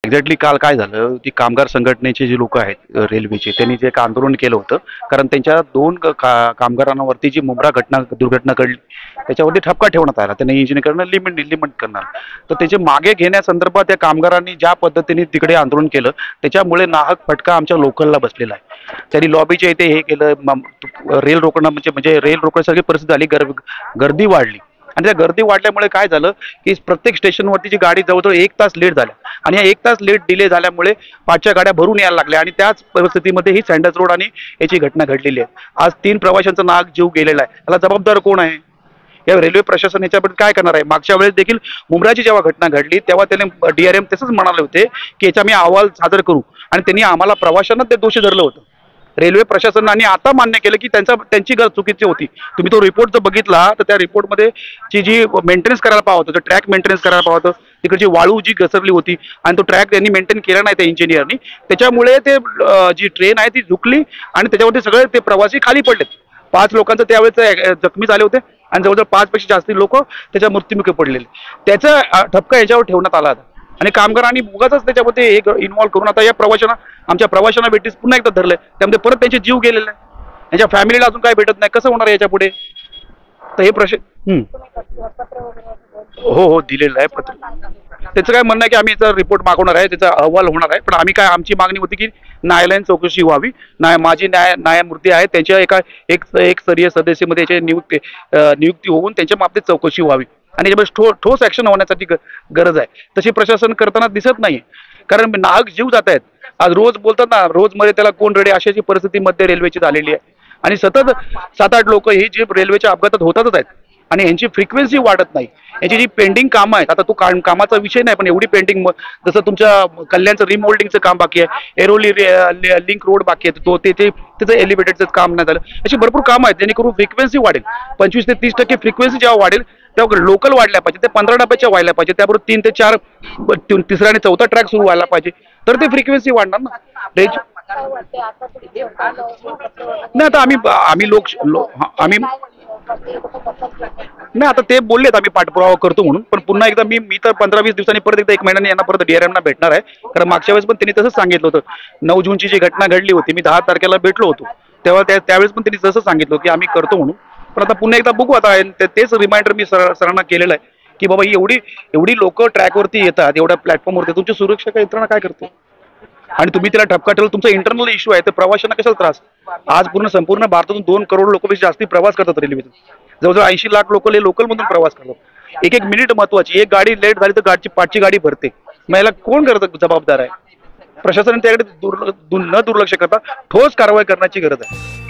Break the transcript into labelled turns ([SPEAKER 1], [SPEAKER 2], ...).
[SPEAKER 1] Exactly काल काय झालं, ती कामगार संघटनेचे जे लोक आहेत रेल्वेचे, त्यांनी जे एक आंदोलन केलं होतं. कारण त्यांच्या दोन कामगारांवरती जी मुंब्रा दुर्घटना घडली त्याच्यावरती ठपका ठेवण्यात आला. त्यांनी इंजिनिअरकडनं लिमिट करणार. तर त्याचे मागे घेण्यासंदर्भात त्या कामगारांनी ज्या पद्धतीने तिकडे आंदोलन केलं त्याच्यामुळे नाहक फटका आमच्या लोकलला बसलेला आहे. त्यांनी लॉबीच्या इथे हे केलं, रेल रोखणं म्हणजे रेल रोखण्यासारखी परिस्थिती झाली, गर्दी वाढली. आणि त्या गर्दी वाढल्यामुळे काय झालं की प्रत्येक स्टेशनवरती जी गाडी जवळजवळ 1 तास लेट झाल्या. आणि या 1 तास लेट डिले झाल्यामुळे पाचच्या गाड्या भरून यायला लागल्या आणि त्याच परिस्थितीमध्ये ही सँडल्स रोड आणि याची घटना घडलेली आहे. आज 3 प्रवाशांचा नाक जीव गेलेला आहे. त्याला जबाबदार कोण आहे? या रेल्वे प्रशासन याच्याबद्दल काय करणार आहे? मागच्या वेळेस देखील मुंब्राची जेव्हा घटना घडली तेव्हा त्याने DRM तसंच म्हणाले होते की याचा मी अहवाल सादर करू, आणि त्यांनी आम्हाला प्रवाशांना ते दोषी धरलं होतं. रेल्वे प्रशासनाने आता मान्य केलं की त्यांची गरज चुकीची होती. तुम्ही तो रिपोर्ट जर बघितला तर त्या रिपोर्टमध्ये जी मेंटेनन्स करायला पाहिजे होतं, ट्रॅक मेंटेनन्स करायला पाहिजे होतं, तिकडची वाळू जी घसरली होती आणि तो ट्रॅक त्यांनी मेंटेन केला नाही त्या इंजिनियरनी, त्याच्यामुळे ते जी ट्रेन आहे ती झुकली आणि त्याच्यावरती सगळे ते प्रवासी खाली पडलेत. 5 लोकांचं त्यावेळेस जखमी झाले होते आणि जवळजवळ 5 पेक्षा जास्त लोक त्याच्या मृत्युमुखी पडलेले. त्याचा ठपका याच्यावर ठेवण्यात आला आणि कामगारांनी उगाच त्याच्यामध्ये एक इन्व्हॉल्व करून आता या आमच्या प्रवाशांना भेटीस पुन्हा एकदा धरलंय. त्यामध्ये परत त्यांचे जीव गेलेले आहे. त्यांच्या फॅमिलीला अजून काय भेटत नाही. कसं होणार आहे याच्या पुढे? तर हे प्रश्न हो दिलेलं आहे पत्र. त्याचं काय म्हणणं आहे की आम्ही याचा रिपोर्ट मागवणार आहे, त्याचा अहवाल होणार आहे. पण आमची मागणी होती की न्यायालयीन चौकशी व्हावी. माझी न्यायमूर्ती आहे त्यांच्या एक स्तरीय सदस्यमध्ये याची नियुक्ती होऊन त्यांच्या बाबतीत चौकशी व्हावी आणि याच्यामध्ये ठोस ऍक्शन होण्यासाठी गरज आहे. तशी प्रशासन करताना दिसत नाही. कारण नाहक जीव जात आहेत. आज रोज बोलतात ना, रोज मध्ये त्याला कोण रडे, अशाची परिस्थिती मध्य रेल्वेची झालेली आहे. आणि सतत 7-8 लोक ही जी रेल्वेच्या अपघातात होतातच आहेत आणि यांची फ्रिक्वेन्सी वाढत नाही. याची जी पेंडिंग कामं आहेत, आता तो कामाचा विषय नाही, पण एवढी पेंडिंग, जसं तुमच्या कल्याणचं रिमोल्डिंगचं काम बाकी आहे, एरोली लिंक रोड बाकी आहे, त्याचं एलिव्हेटेडचं काम नाही झालं. अशी भरपूर कामं आहेत जेणेकरून फ्रिक्वेन्सी वाढेल. 25 ते 30% फ्रिक्वेन्सी जेव्हा वाढेल तेव्हा लोकल वाढल्या पाहिजे, ते 15 डब्याच्या व्हायला पाहिजे, त्याबरोबर 3 ते 4 तिसरा आणि चौथा ट्रॅक सुरू व्हायला पाहिजे, तर ते फ्रिक्वेन्सी वाढणार ना. नाही आता आम्ही नाही, आता ते बोललेत आम्ही पाठपुरावा करतो म्हणून. पण पुन्हा एकदा मी तर 15-20 दिवसांनी परत एकदा 1 महिन्याने यांना परत DRM ना भेटणार आहे. कारण मागच्या वेळेस पण त्यांनी तसंच सांगितलं होतं. 9 जूनची जी घटना घडली होती, मी 10 तारखेला भेटलो होतो, तेव्हा त्यावेळेस पण त्यांनी तसं सांगितलं की आम्ही करतो म्हणून. पण आता पुन्हा एकदा बघू. आता तेच रिमाइंडर मी सरांना केलेलं आहे की बाबा ही एवढी लोक ट्रॅकवरती येतात, एवढ्या प्लॅटफॉर्मवरती, तुमची सुरक्षा यंत्रणा काय करते? आणि तुम्ही त्याला ठपका ठेवला, तुमचा इंटरनल इश्यू आहे, तर प्रवाशांना कशाला त्रास? आज संपूर्ण भारतातून 2 करोड लोकांपेक्षा जास्ती प्रवास करतात रेल्वेतून. जवळजवळ 80 लाख लोक लोकलमधून प्रवास करतात. एक मिनिट महत्वाची. एक गाडी लेट झाली तर पाठची गाडी भरते. मग याला कोण जबाबदार आहे? प्रशासनाने त्याकडे न दुर्लक्ष करता ठोस कारवाई करण्याची गरज आहे.